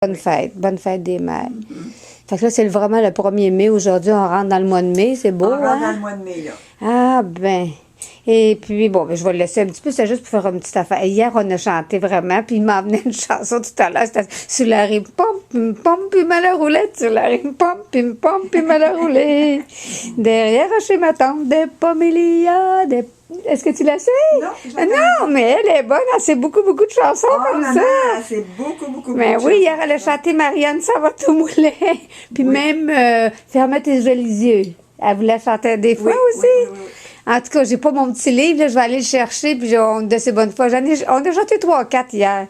Bonne fête des mères. Fait que là, c'est vraiment le 1er mai. Aujourd'hui, on rentre dans le mois de mai. C'est beau, On rentre hein? dans le mois de mai, là. Ah, ben. Et puis, bon, ben, je vais le laisser un petit peu. C'est juste pour faire une petite affaire. Hier, on a chanté vraiment. Puis, il m'a amené une chanson tout à l'heure. C'était sur la rime pom, puis mal à roulette. Sur la rime pom, puis mal à rouler. Derrière, chez ma tante, des pommes, il y a des... Est-ce que tu la sais? Non, mais elle est bonne. Elle sait beaucoup de chansons comme maman, ça. c'est beaucoup Mais de oui, choses. hier, elle a chanté Marianne, ça va tout mouler. Puis même Ferme tes jolis yeux. Elle voulait chanter des fois aussi. Oui. En tout cas, j'ai pas mon petit livre, là, je vais aller le chercher, puis de ces bonnes fois. On a chanté 3 ou 4 hier.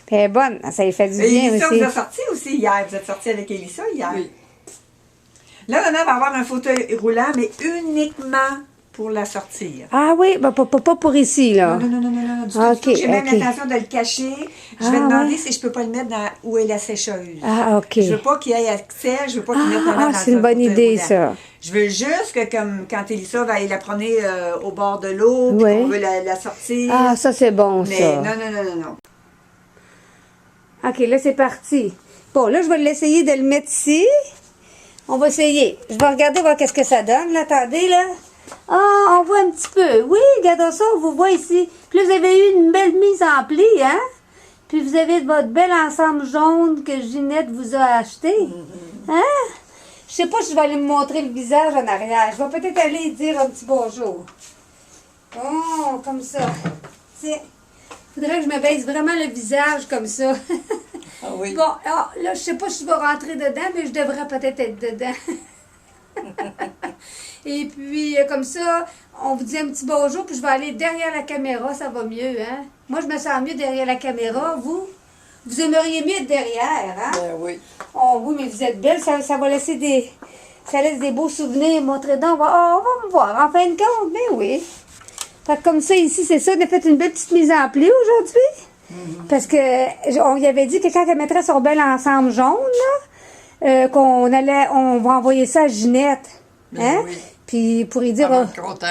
Puis elle est bonne, ça lui fait du Et bien Elissa aussi. vous a sorti aussi hier. Vous êtes sorti avec Elissa hier. Oui. Là, maman va avoir un fauteuil roulant, mais uniquement pour la sortir. Ah oui, ben, pas pour ici, là. Non, du tout, Ok, du tout. J'ai même ok. l'intention de le cacher. Je vais demander si je peux pas le mettre dans où est la sécheuse. Ah, OK. Je veux pas qu'il ait accès, je veux pas qu'il mette maman dans c'est une un bonne fauteuil idée, roulant. ça. Je veux juste que, comme quand Elissa va aller la promener au bord de l'eau, puis Oui. qu'on veut la sortir. Ah, ça, c'est bon, Mais ça. non. OK, là, c'est parti. Bon, là, je vais l'essayer de le mettre ici. On va essayer. Je vais regarder, voir qu'est-ce que ça donne. Là, attendez, là. Ah, on voit un petit peu. Oui, regardons ça, on vous voit ici. Puis là, vous avez eu une belle mise en pli, hein? Puis vous avez votre bel ensemble jaune que Ginette vous a acheté. Hein? Je sais pas si je vais aller me montrer le visage en arrière. Je vais peut-être aller dire un petit bonjour. Oh, comme ça. Tiens. Faudrait que je me baisse vraiment le visage comme ça. Ah oui. Bon, là, je sais pas si je vais rentrer dedans, mais je devrais peut-être être dedans. Et puis, comme ça, on vous dit un petit bonjour, puis je vais aller derrière la caméra, ça va mieux, hein? Moi, je me sens mieux derrière la caméra, vous? Vous aimeriez mieux être derrière, hein? Ben oui. Oh oui, mais vous êtes belle, ça va laisser des... Ça laisse des beaux souvenirs, montrez donc, on va me voir, en fin de compte, mais oui. Fait que comme ça, ici, c'est ça, on a fait une belle petite mise en pli aujourd'hui. Parce que on y avait dit que quand elle mettrait son bel ensemble jaune, là, on va envoyer ça à Ginette. Hein? Oui. Puis pour y dire, Content.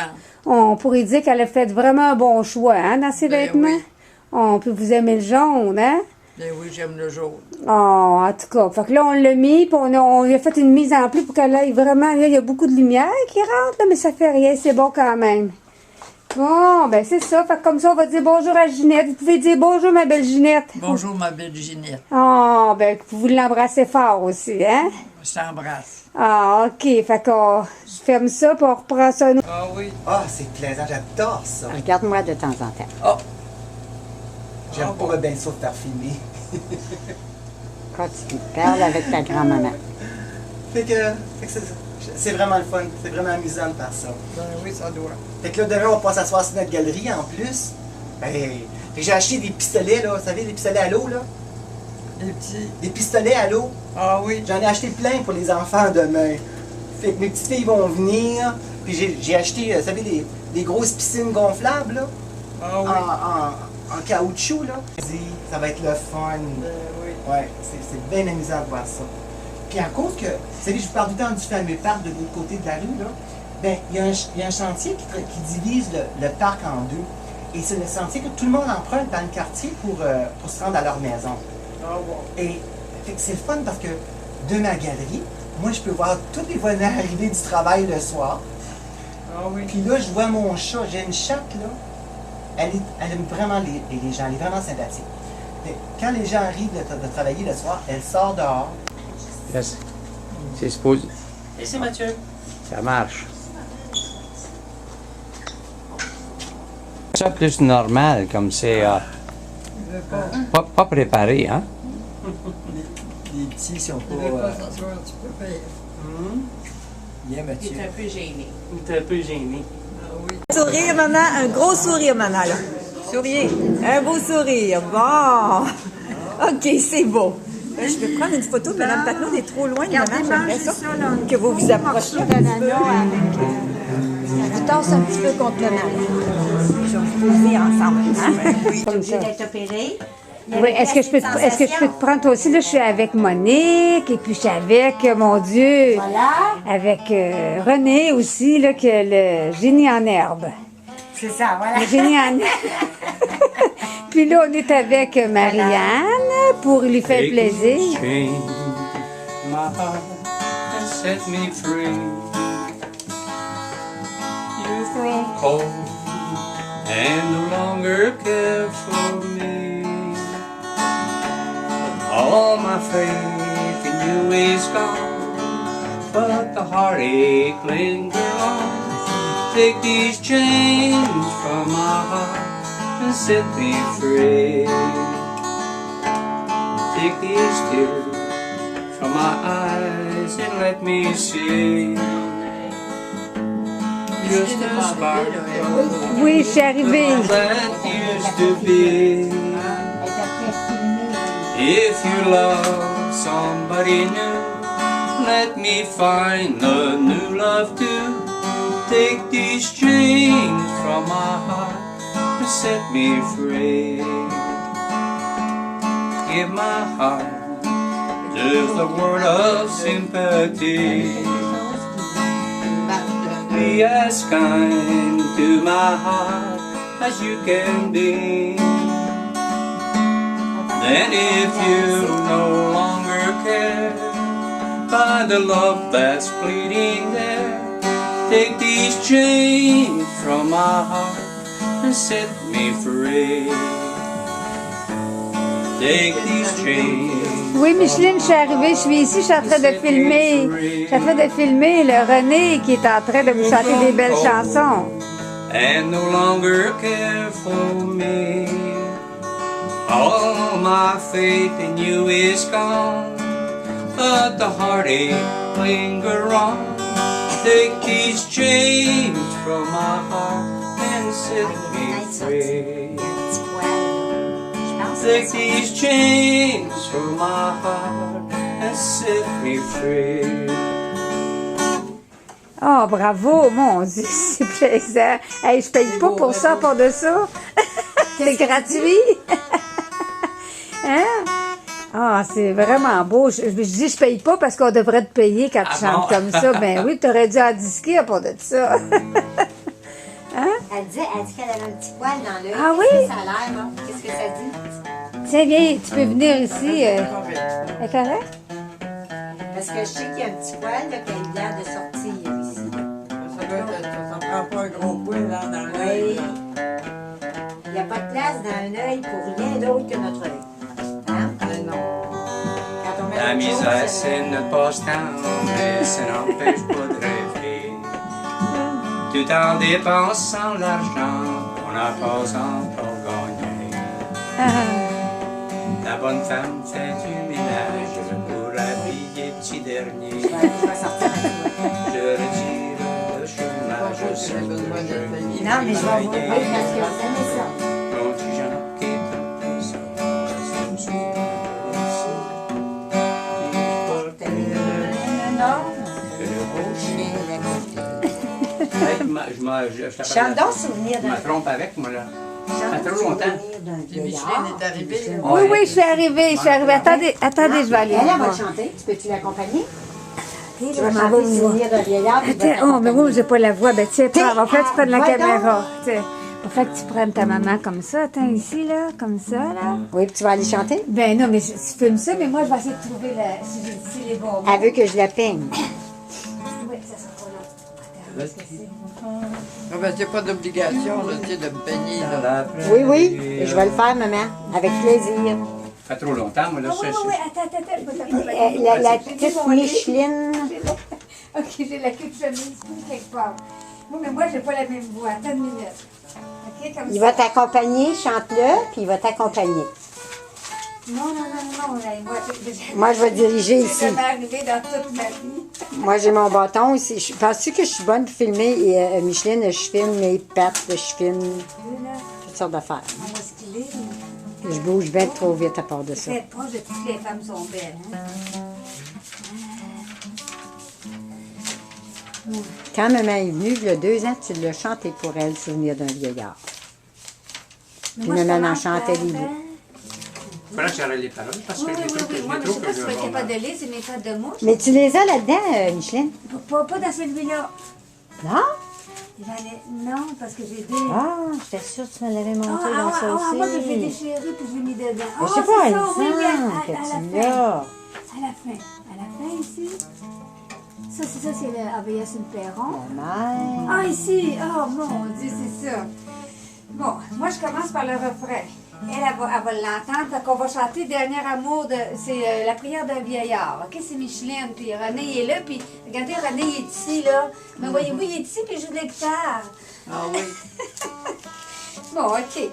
on pourrait dire qu'elle a fait vraiment un bon choix, hein, dans ses vêtements. oui. On peut vous aimer le jaune, hein? Ben oui, j'aime le jaune. Oh, en tout cas. Fait que là, on l'a mis, puis on lui a fait une mise en pli pour qu'elle aille vraiment. Là, il y a beaucoup de lumière qui rentre, là, mais ça fait rien, c'est bon quand même. Bon, ben c'est ça. Fait que comme ça, on va dire bonjour à Ginette. Vous pouvez dire bonjour, ma belle Ginette. Bonjour, ma belle Ginette. Oh, ben vous l'embrassez fort aussi, hein? Je t'embrasse. Ah, OK. Fait qu'on je ferme ça, puis on reprend ça. Ah oui. Ah, c'est plaisant, j'adore ça. Regarde-moi de temps en temps. Ah, J'aime pas bien ça faire filmer. Quand tu parles avec ta grand-maman. Fait que c'est vraiment le fun, c'est vraiment amusant de faire ça. ben oui, ça doit. Fait que là, demain, on va s'asseoir sur notre galerie en plus. Ben, fait que j'ai acheté des pistolets, là, vous savez, des pistolets à l'eau, là. Les petits. Des pistolets à l'eau. Ah oui. J'en ai acheté plein pour les enfants demain. Fait que mes petites filles vont venir. Puis j'ai acheté, vous savez, des grosses piscines gonflables, là. Ah oui. En caoutchouc, là. Ça va être le fun. Ben oui. Ouais, c'est bien amusant de voir ça. Puis à cause que, vous savez, je vous parle tout le temps du fameux parc de l'autre côté de la rue, là. Ben, il y a un chantier qui divise le parc en deux. Et c'est le sentier que tout le monde emprunte dans le quartier pour se rendre à leur maison. Ah bon. Et fait que c'est le fun parce que de ma galerie, moi, je peux voir tous les voisins arriver du travail le soir. Ah oui. Puis là, je vois mon chat. J'ai une chatte, là. Elle aime vraiment les gens. Elle est vraiment sympathique. Fait que quand les gens arrivent de travailler le soir, elle sort dehors. Yes. C'est supposé. Et c'est Mathieu. Ça marche. Ça plus normal, comme c'est pas préparé, hein? Les petits sont Il veut pas s'asseoir un petit peu pire. Bien, Mathieu. Il est un peu gêné. Il est un peu gêné. Ah oui. Sourire, maman. Un gros sourire, maman, là. Souriez. Un beau sourire. Bon. OK, c'est beau. Je vais prendre une photo, mais Mme Patnaud est trop loin. J'aimerais ça que vous vous approchiez un petit peu. Tu tasses un petit peu contre le mal. Je vais vous poser ensemble. Hein? Comme ça. d'être opéré. Oui, est-ce que je peux te prendre toi aussi? Là, je suis avec Monique, et puis je suis avec, mon Dieu, Voilà. avec René aussi, là, que le génie en herbe. C'est ça, voilà. Le génie en herbe. Puis là, on est avec Marianne pour lui faire Take plaisir. these chains from my heart and set me free. You've grown cold and no longer care for me. All my faith in you is gone, but the heartache lingers on. Take these chains from my heart and set me free. Take these tears from my eyes and let me see. Just a spark Oui, je suis arrivée. that used to be. If you love somebody new, let me find a new love too. Take these chains from my heart and set me free. Give my heart just a word of sympathy. Be as kind to my heart as you can be. Then if you no longer care, by the love that's bleeding there, take these chains from my heart and set me free. Take these chains. Oui, Micheline, je suis arrivée, je suis ici, je suis en train de filmer. Je suis en train de filmer le René qui est en train de vous chanter des belles chansons. And no longer care for me. All my faith in you is gone, but the heartache linger on. Take these chains from my heart and set me free. Take these chains from my heart and set me free. Oh, bravo, mon Dieu, c'est plaisant. Hey, je paye pas pour ça, pour de ça. C'est gratuit. Hein? Ah, c'est vraiment beau. Je dis je paye pas parce qu'on devrait te payer quand tu chantes comme ça. Ben oui, tu aurais dû en disquer pour de ça. Elle dit qu'elle avait un petit poil dans l'œil. Ah oui? Qu'est-ce que ça a l'air, bon? Qu'est-ce que ça dit? Tiens, viens, tu peux venir ici. C'est correct? Parce que je sais qu'il y a un petit poil là, qui a l'air de sortir ici. Ça prend pas un gros poil là, dans l'œil. Oui. Il n'y a pas de place dans un œil pour rien d'autre que notre œil. Hein? Mais non. Quand on met La autre chose, misère c'est notre passe-temps, mais ça n'empêche pas de rêver. Tout en dépensant l'argent, on en passe encore gagner. La bonne femme fait du ménage pour habiller petit dernier. je vais sortir avec toi. Je retire le chômage sur le jeu. Non, mais je vais vous dire parce que vous aimez ça. Mon petit Jean qui est un peu ça, ça me souffle ici. Chante donc souvenir Je d'un me trompe avec, moi, là. Ça fait trop longtemps. Puis Micheline est arrivée. Oui, oui, je suis arrivée, je suis arrivée. Attendez, je vais aller. Elle va voir. chanter. Tu peux-tu l'accompagner? Tu Je vas m'en chanter vais le voir. souvenir d'un vieillard. puis il va Attends, oh, mais moi, j'ai pas la voix. Ben, tiens, prends. Va falloir que tu prennes la va donc. caméra. Tiens. Va falloir que tu prennes ta maman comme ça. Attends, ici, là, comme ça, là. Oui, puis tu vas aller chanter? Ben non, mais tu filmes ça, mais moi, je vais essayer de trouver si les bons mots. Elle veut que je la peigne. Oui, ça sera pas long. Attends, qu'est-ce que c'est? Ah ben, c'est pas d'obligation, là, tu sais, de me peigner, là. Oui, oui, je vais le faire, maman. Avec plaisir. Ça fait trop longtemps, moi, là. Ah oui, oui, oui, attends, je vais t'accompagner. La petite Micheline. Ok, j'ai la queue de chemise quelque part. Moi, mais moi, j'ai pas la même voix. Attends une minute. Ok, comme Il ça. va t'accompagner, chante-le, puis il va t'accompagner. Non, là, Moi, je vais diriger ici. C'est jamais arrivé dans toute ma vie. Moi, j'ai mon bâton aussi. Penses-tu que je suis bonne pour filmer? Et, Micheline, je filme mes pattes, je filme toutes sortes d'affaires. On va se qu'il est. Je bouge bien trop vite à part de ça. Très proche de toutes les femmes sont belles. Hein? Quand maman est venue, il y a 2 ans, tu l'as chanté pour elle, Souvenir d'un vieillard. Puis Moi, je maman en commence chantait par- les bouts. Il faudra que j'arrête les paroles parce que Oui, je oui, les trouve oui, que moi, je mais je sais pas si vais tu vas être voir. capable de lire, c'est mes pattes de mouche. Mais tu les as là-dedans, Micheline? Pas dans celui-là. Non? Non, parce que j'ai des... Ah, j'étais sûre que tu me l'avais montré dans ça aussi. moi, je l'ai déchiré puis je l'ai mis dedans. Mais je sais pas, c'est il ça, oui, oui, semble à que la tu fin. l'as. À la fin. À la fin, ici. Ça, c'est le AVS une perron. La mère. Ah, ici. Oh, mon Dieu, c'est ça. Bon, moi, je commence par le refrain. Elle va l'entendre. Fait qu'on va chanter Dernier amour de... C'est la prière d'un vieillard. OK, c'est Micheline. Puis René, il est là. Puis regardez, René, il est ici, là. Mais voyez-vous, il est ici, puis il joue de la guitare. Ah oui. Bon, OK.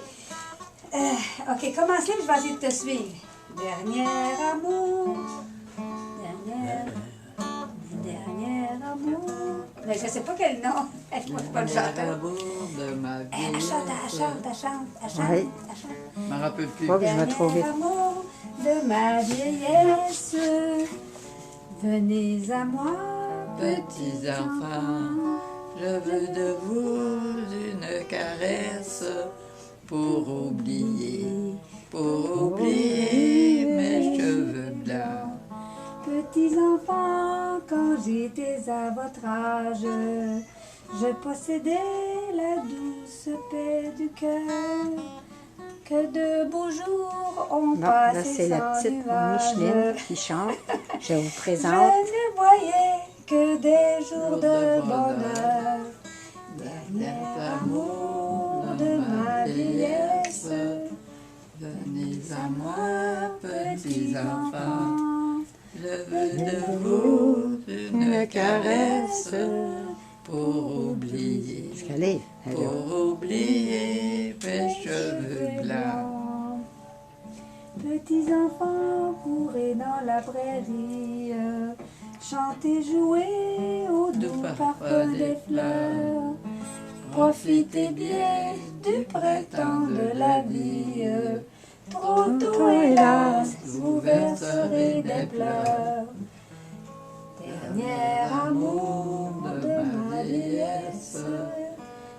OK, commence là, je vais essayer de te suivre. Dernier amour. Dernier amour. Mais je sais pas quel nom. Je ne suis pas le chanteur. Amour de ma vie. Elle chante. Oui. Je m'en rappelle plus. Pas que je vais trop vite. Amour de ma vieillesse, venez à moi, Petits enfants, je veux de vous une caresse pour oublier mes cheveux blancs. Petits enfants, quand j'étais à votre âge, je possédais la douce paix du cœur. Que de beaux jours ont Non, là, passé c'est la sans petite nuages. Micheline qui chante. Je vous Je présente. ne voyais que des jours de bonheur. Dernier amour de ma vieillesse, Venez à moi, petits enfants, je veux de vous une caresse pour oublier Jusqu'à livre. mes cheveux blancs. Petits enfants, courez dans la prairie, chantez, jouez au doux parfum des fleurs. Profitez bien du printemps de la vie. Trop tôt, hélas, vous verserez des pleurs. Dernier amour de ma vieillesse,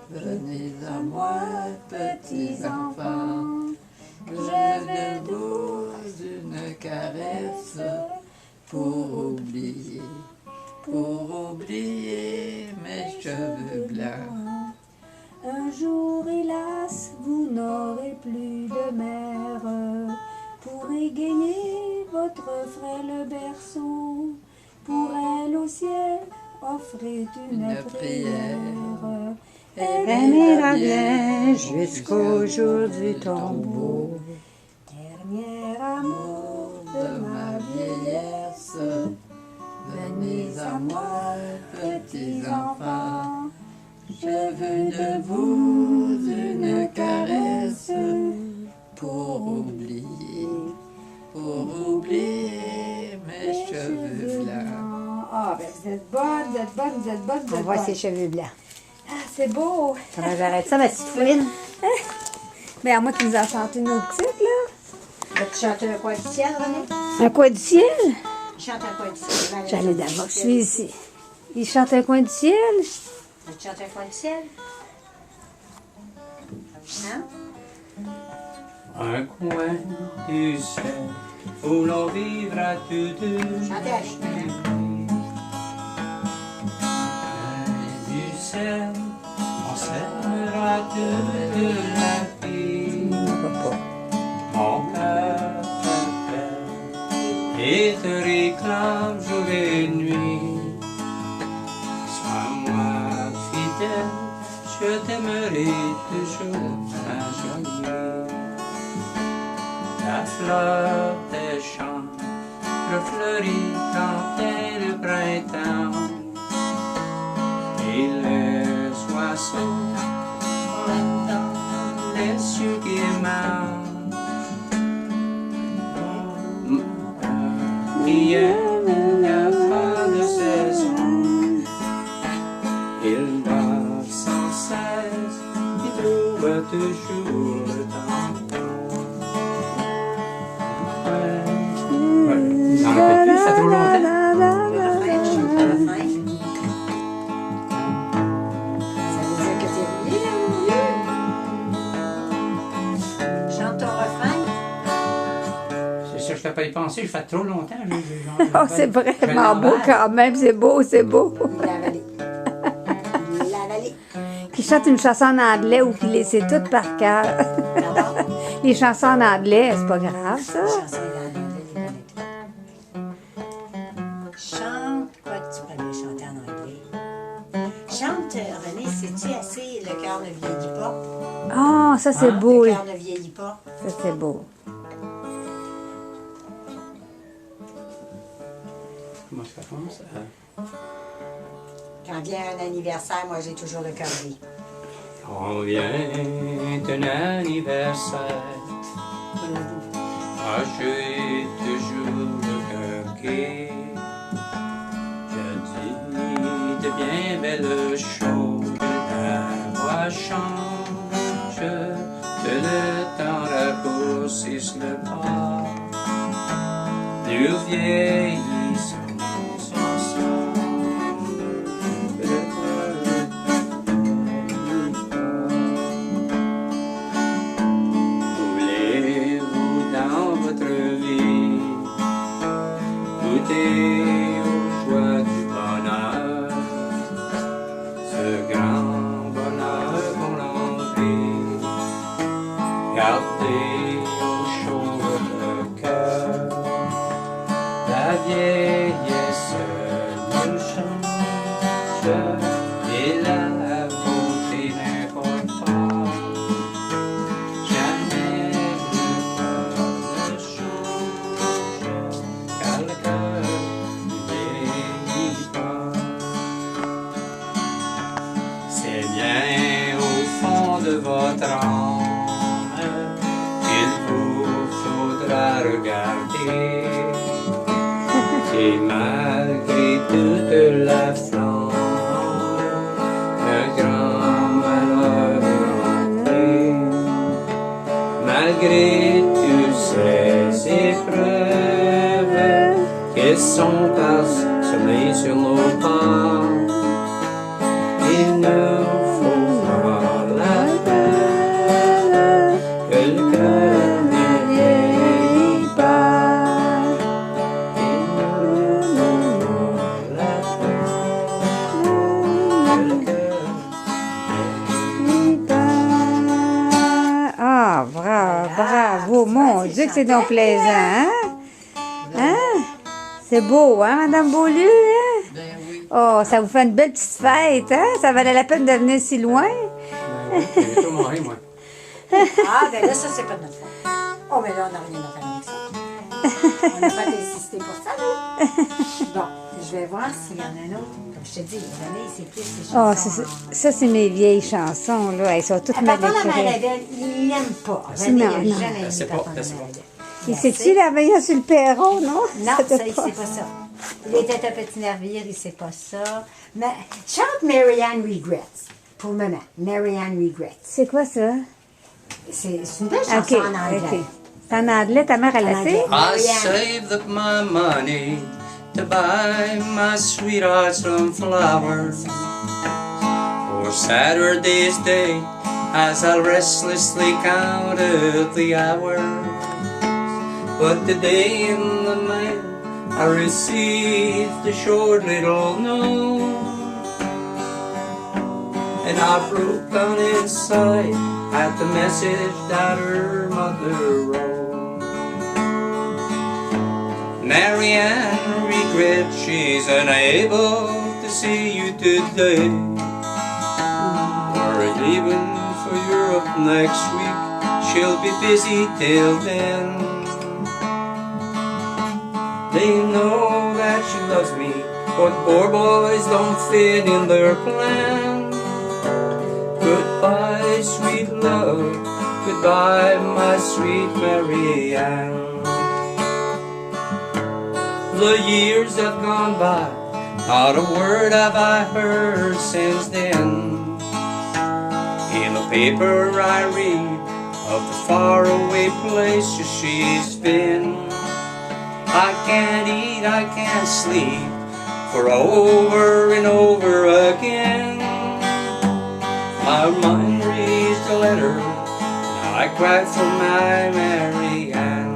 Venez à moi, petits enfants, je veux de vous une caresse pour oublier mes cheveux blancs. Un jour, hélas, vous n'aurez plus de mère pour égayer votre frêle berceau. Pour elle au ciel, offrez une prière. Aimez-la bien jusqu'au jour du tombeau. Dernier amour de ma vieillesse, venez à moi, petits enfants. Je veux de vous une caresse pour oublier mes cheveux blancs. Ah, ben vous êtes bonne, vous êtes bonne, vous êtes bonne, vous On êtes voit bonne. ses cheveux blancs. Ah, c'est beau. Comment j'arrête ça, ma petite fouine? Mais à moi qui nous a chanté nos petites, là. Vas-tu chanter un coin du ciel, René? Un coin du ciel? Chante un coin du ciel. J'allais d'abord, je suis ici. Il chante un coin du ciel. Vas-tu chanter un coin du ciel? Hein? Un coin du ciel où l'on vivra tous deux. Chantez à chemin. Du ciel, on s'aimera toute la vie. Mon cœur t'appelle et te réclame jour et nuit. Sois-moi fidèle, je t'aimerai toujours à jamais. La fleur des champs refleurit quand est le printemps. Et les oiseaux entendent les cieux gaiement. Hier, il n'y a pas de saison. Il va sans cesse, il trouve toujours le temps. Ouais, j'en rappelle plus, ça fait trop longtemps. Ça veut dire que t'es rouillé, chante ton refrain. C'est ça, je t'ai pas y penser, je fais trop longtemps. Oh, c'est vraiment beau quand même, c'est beau, c'est beau. Il l'a avalé. Il l'a avalé. qui chante une chanson en anglais ou qui les sait toutes par cœur. Les chansons en anglais, c'est pas grave, ça. Chante, quoi que tu pourrais chanter en anglais? Chante, René, sais-tu assez le cœur ne vieillit pas? Ah, ça, c'est beau. Le cœur ne vieillit pas. Ça, c'est beau. Comment ça commence? Quand vient un anniversaire, moi, j'ai toujours le cœur gris. Quand vient un anniversaire, moi j'ai toujours le cœur gai. Je dis de bien belles choses, la voix change, que le temps raccourcisse le pas. Nous vieillissons ensemble. Voulez-vous dans votre vie goûter aux joies du bonheur, ce grand bonheur qu'on l'envie, gardez au chaud votre cœur, la vieillesse nous change et la beauté n'importe pas. Jamais le cœur ne change, car le cœur ne vieillit pas. C'est bien au fond de votre âme qu'il vous faudra regarder. Et malgré toute la flamme, un grand malheur est rentré. Malgré toutes ces épreuves qui sont parsemées sur nos pas, il nous faut voir la peine que le cœur ne vieillit pas. Il nous faut voir la peine que le cœur Ah, bravo, mon Dieu que c'est donc plaisant, hein? Hein? C'est beau, hein, Madame Beaulieu, hein? Ben oui. Oh, ça vous fait une belle petite fête, hein? Ça valait la peine de venir si loin. Ben oui, j'ai tout mangé, moi. Ah, ben là, ça, c'est pas de notre faute. Oh, mais là, on n'a rien à faire avec ça. On n'a pas insisté pour ça, là. Bon, je vais voir s'il y en a un autre. Comme je te dis, René, c'est plus les Oh, chansons. ça, c'est mes vieilles chansons, là. Elles sont toutes mal Papa la écrites. Marabelle, il l'aime pas. Non, René, il n'a non. jamais aimé C'est Papa pas- la c'est pas. Marabelle. Et c'est-tu la meilleure sur le perron, non? Non, C'était ça, pas- c'est pas ça. Il était un petit nervire, il sait pas ça. Mais chante Marianne Regrets. Pour maman, Marianne Regrets. C'est quoi ça? C'est une belle chanson OK, en anglais. OK. C'est en anglais, ta mère, elle En a fait? anglais. I saved up my money to buy my sweetheart some flowers for Saturday's day as I restlessly counted the hours. But today in the mail I received a short little note, and I broke down inside at the message that her mother wrote. Marianne regrets she's unable to see you today. We're leaving for Europe next week. She'll be busy till then. They know that she loves me, but poor boys don't fit in their plan. Goodbye, sweet love. Goodbye, my sweet Marianne. The years have gone by, not a word have I heard since then. In the paper I read of the faraway places she's been. I can't eat, I can't sleep, for over and over again my mind reads the letter, and I cry for my Marianne.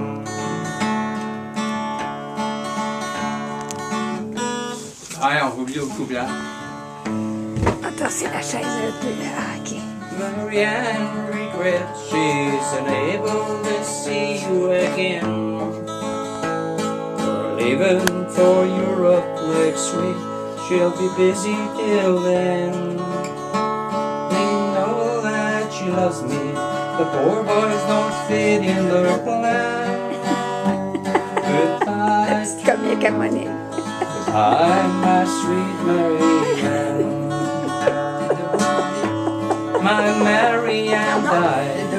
Ah, on va oublier au couplet. tasser la chaise un peu. Ah, OK. Marianne regrets she's unable to see you again. We're leaving for Europe next week. She'll be busy till then. They know that she loves me. The poor boys don't fit in their plan. Goodbye, C'est comme bien harmonique. goodbye, my sweet Marianne. My Marianne died.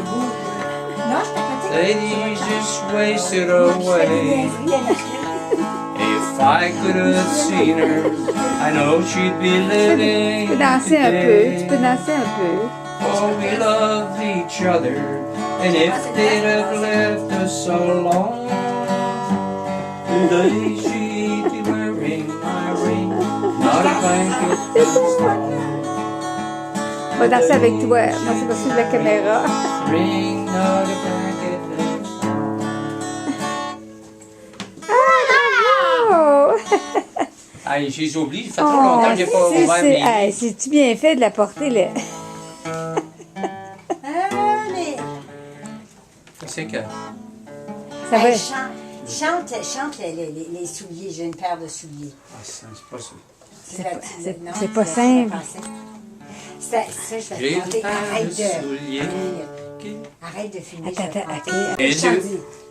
Non, je t'ai Ladies just wasted away. If I could have seen her, I know she'd be Tu living peux danser un peu. Tu peux today. danser un peu. Oh, we loved each other, and if they'd have left us alone, today she'd be wearing my ring, not a blanket of stone. On va danser avec toi. Moi, c'est pas sur la caméra. Ring, not a blanket of stone. Oh! Ah, j'ai oublié, ça fait trop longtemps que j'ai pas c'est- ouvert c'est- mes hey, c'est-tu bien fait de la porter, là? Allez! C'est que. Ça va. Hey, chante les souliers. J'ai une paire de souliers. Ah, c'est pas ça. C'est pas simple. Ça, je vais J'ai te une chanter. paire Arrête de souliers. Arrête de filmer. Attends, je vais attends, chanter. attends. Et Chante.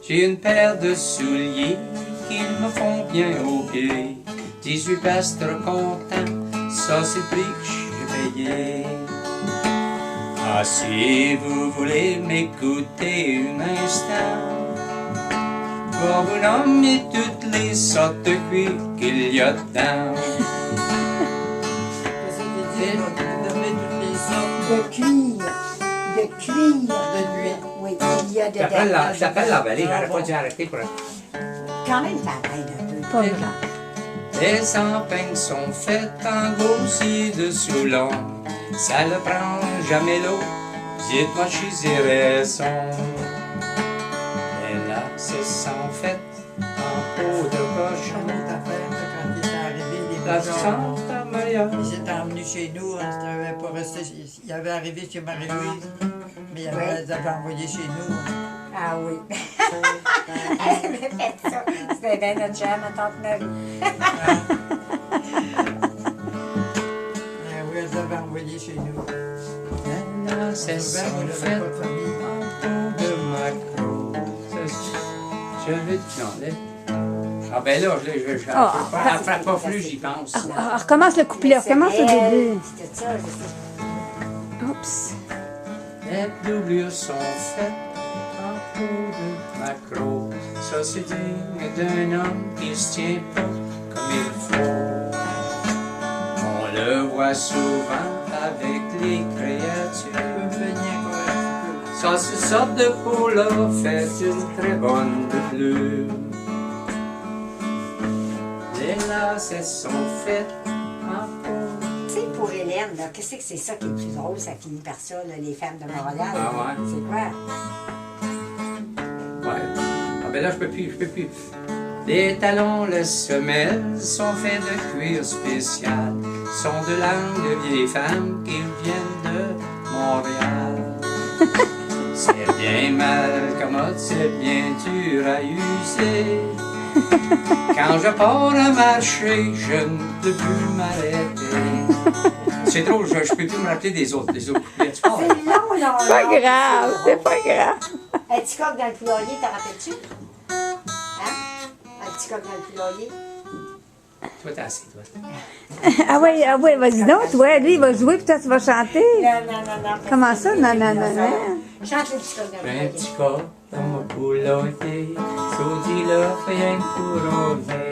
j'ai une paire de souliers qui me font bien aux pieds. 18 piastres comptant, ça c'est le prix que j'ai payé. Ah, si vous voulez m'écouter un instant, pour vous nommer toutes les sortes de cuir qu'il y a dedans. De cuir. De cuir. De nuit. Oui, il y a de la vallée, j'aurais pas dû arrêter pour... Quand même, t'arrêtes un peu. Pas grave. Les empeignes sont faites en gros ci-dessous long. Ça ne prend jamais l'eau, dites-moi je suis raison. Et là, c'est sont faites en peau de cochon. La Santa Maria. Ils étaient emmenés chez nous, hein, ils n'avaient pas resté. Ils avaient arrivé chez Marie-Louise, mais ils avaient envoyé chez nous. Ah oui. Elle avait fait ça. C'était bien notre chère, ma tante Marie. Oui, elles avaient envoyé chez nous. Et là, c'est sont On n'avait faites pas de famille. en peau de macro. Je vais te demander. Ah ben là, je après pas plus, j'y pense. Ah, recommence le couplet. Recommence au début. C'était ça, je sais. Oups. Les doublures sont faites en peau de macro. Ça c'est digne d'un homme qui se tient pas comme il faut. On le voit souvent avec les créatures. Ça, cette sorte de peau-là fait une très bonne doublure. Les lacets sont faits en peau. Tu sais, pour Hélène, là, qu'est-ce que c'est ça qui est le plus drôle? Ça finit par ça, là, les femmes de Montréal. Ah ouais? C'est quoi? Ouais. Ah ben là, je peux plus. Les talons, les semelles sont faits de cuir spécial. Sont de langue de vieilles femmes qui viennent de Montréal. C'est bien mal commode, c'est bien dur à user. Quand je pars à marcher, je ne peux plus m'arrêter. C'est drôle, je peux plus me rappeler des autres couplets. Tu parles? C'est long, là. Pas grave. C'est pas grave. Un petit coq dans le poulailler, t'en rappelles-tu? Hein? Un petit coq dans le poulailler? Toi, t'es assez, toi. Ah ouais, vas-y donc, toi. Lui, il va jouer, puis toi, tu vas chanter. Non. Comment ça? Non. Chante le petit coq dans le Un poulailler. petit corps dans mon poulailler, saudi là, fait un couronné.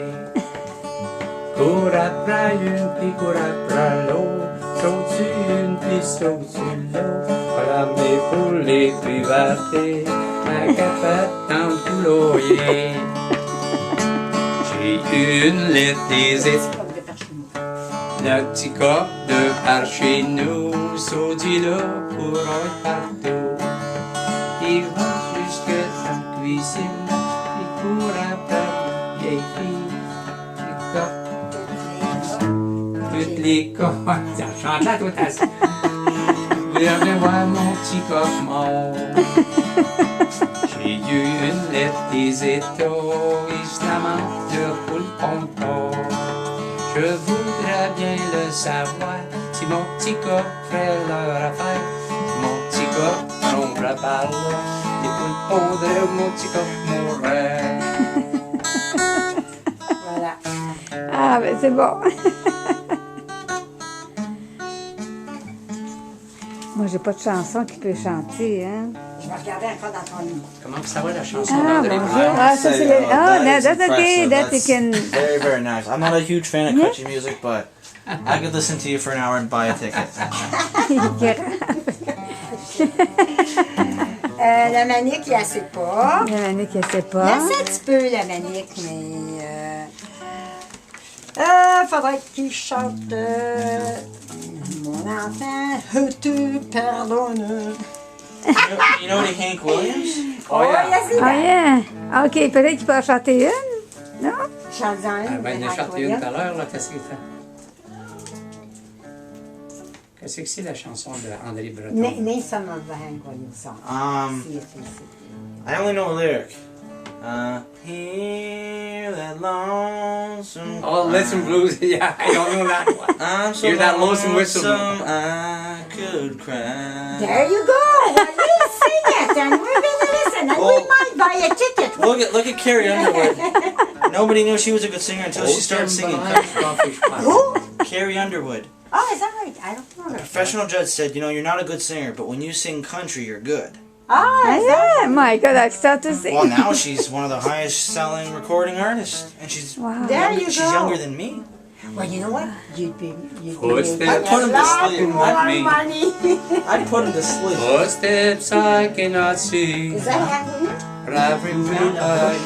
Cours après une, puis cours après l'autre, saute une, puis saute l'autre. Voilà mes poulets privatés, ma capate dans le poulailler. J'ai une lettre des Petit coq de Perchemont. le petit coq de par chez nous, saudi là pour être partout. Il va jusque dans la cuisine, il court après la vieille fille. Toutes les coques. Chante là, toi, t'as ça. Viens voir mon petit coq mort. J'ai eu une lettre des États et je l'amende de poule pompon. Je voudrais bien le savoir si mon petit coq ferait leur affaire. Si mon petit coq tomberait par là, les poules pondraient ou mon petit coq mourrait. Voilà. Ah, ben c'est bon. Moi, j'ai pas de chanson qui peut chanter, hein. Je vais regarder encore dans ton livre. Comment ça va la chanson Ah, d'André mon Dieu. Breuer? Ah, ça, c'est le... Oh, no, is that's okay. impressive. That you That's can... very, very nice. I'm not a huge fan of country music, but I could listen to you for an hour and buy a ticket. La manique, il assez pas. La Manique, elle sait Il pas. assez un petit peu, la manique, mais... faudrait qu'il chante... mon enfant, tu pardonnes. You know any Hank Williams? Oh, yes, il Ah, yeah. Ah, OK, peut-être qu'il peut en chanter une. Non? Chante-en Ah, une. ben, il a chanté une tout à l'heure, là. Qu'est-ce qu'il fait? Qu'est-ce que c'est la chanson d'André Breton? Name some of the Hank Williams songs. See if you see. I only know a lyric. Hear that lonesome. Oh, Listen Blues. Yeah, I don't know that one. I'm so Hear that lonesome whistle. I could cry. There you go. Well, you sing it, and we're gonna listen, and we might buy a ticket. Look at Carrie Underwood. Nobody knew she was a good singer until she started singing. Who? Carrie Underwood. Oh, is that right? I don't know. A professional judge said, you know, you're not a good singer, but when you sing country, you're good. Oh, Ah, is that yeah. My God, I start to sing. Well, now she's one of the highest selling recording artists, and she's Wow. There you she's go. younger than me. Well, you know what? You'd be Footsteps making put him a to lot sleep, more not me. money. I'd put him to sleep. Footsteps I cannot see, Is that Hank Williams? but every move I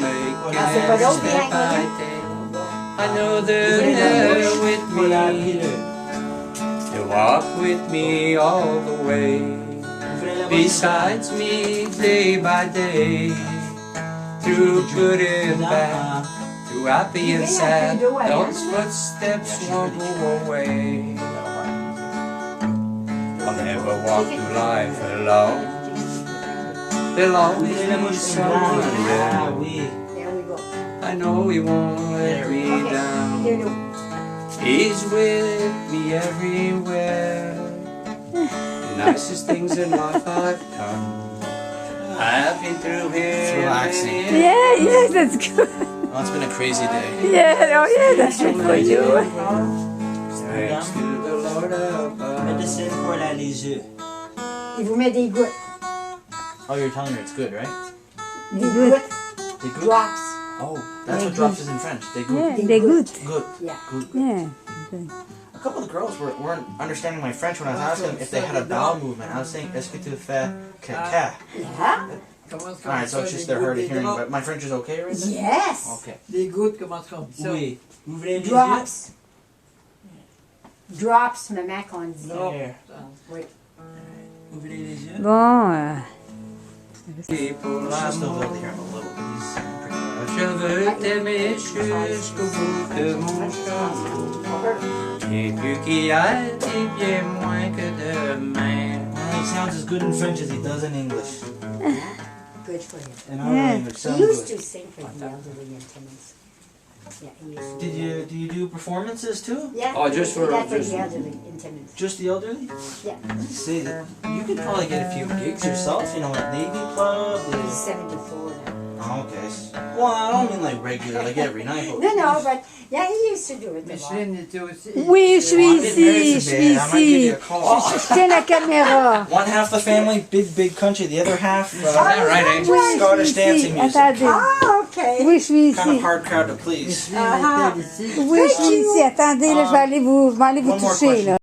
make Ah, c'est pas and l'autre step Hank I Williams? take, I know they're there with me. They walk with me all the way, besides me day by day, through good and bad, through happy and sad. Those footsteps won't go away. I'll never walk through life alone. There'll always be someone there. There we go. I know he won't let me Okay, down. here you go. He's with me everywhere. The nicest things in life I've done. I've been through here. relaxing. many Yeah, yeah, that's good. Well, it's been a crazy day. Yeah, oh yeah, that's good for you. thanks to the Lord above. Médecine pour les yeux. Il vous met des gouttes. Oh, you're telling her it's good, right? Des good. gouttes. They good? Drops. Oh, that's what drops is in French. They good. Yeah, they're good. Good. Yeah. Good. Yeah. A couple of the girls weren't understanding my French when I was asking if they had a bowel movement. I was saying, est-ce que tu fais caca? Yeah. Alright, so it's just they're hard of hearing, but my French is okay right now? Yes. Okay. Les gouttes commencent comme ça. Oui. Ouvrez les Drops. Drops, maman, qu'on dit. Non. Here. Oui. Ouvrez les yeux. Bon, Pour I still l'amour, able to hear him a little, but he's pretty loud. je veux t'aimer jusqu'au bout de mon cœur. Et plus qu'il y a, et bien moins que demain. Well, he sounds as good in French as he does in English. Good for him. And our Yeah. language He sounds used good. to sing for the elderly and tenants. Yeah, he used to. Do you do performances too? Yeah. Oh, just for- That's for just- the elderly and tenants. Just the elderly? Yeah. See, you could probably get a few gigs yourself, you know, at Navy Club. He's 74 now. Oh, okay. Well, I don't mean like regular, like every night, but No, but yeah, he used to do it a lot. Micheline était aussi. oui, je suis Well, I'm getting married ici, je suis someday, I might give ici. you a call. Je tiens la caméra. One half the family, big country. The other half, Is that right, eh? Oui, je Scottish suis ici. dancing music. Attendez. Ah, okay. Oui, je suis kind of ici. hard crowd to please. Micheline était ici. Oui, je suis ici. Attendez, là, je vais aller vous One more toucher, question. là.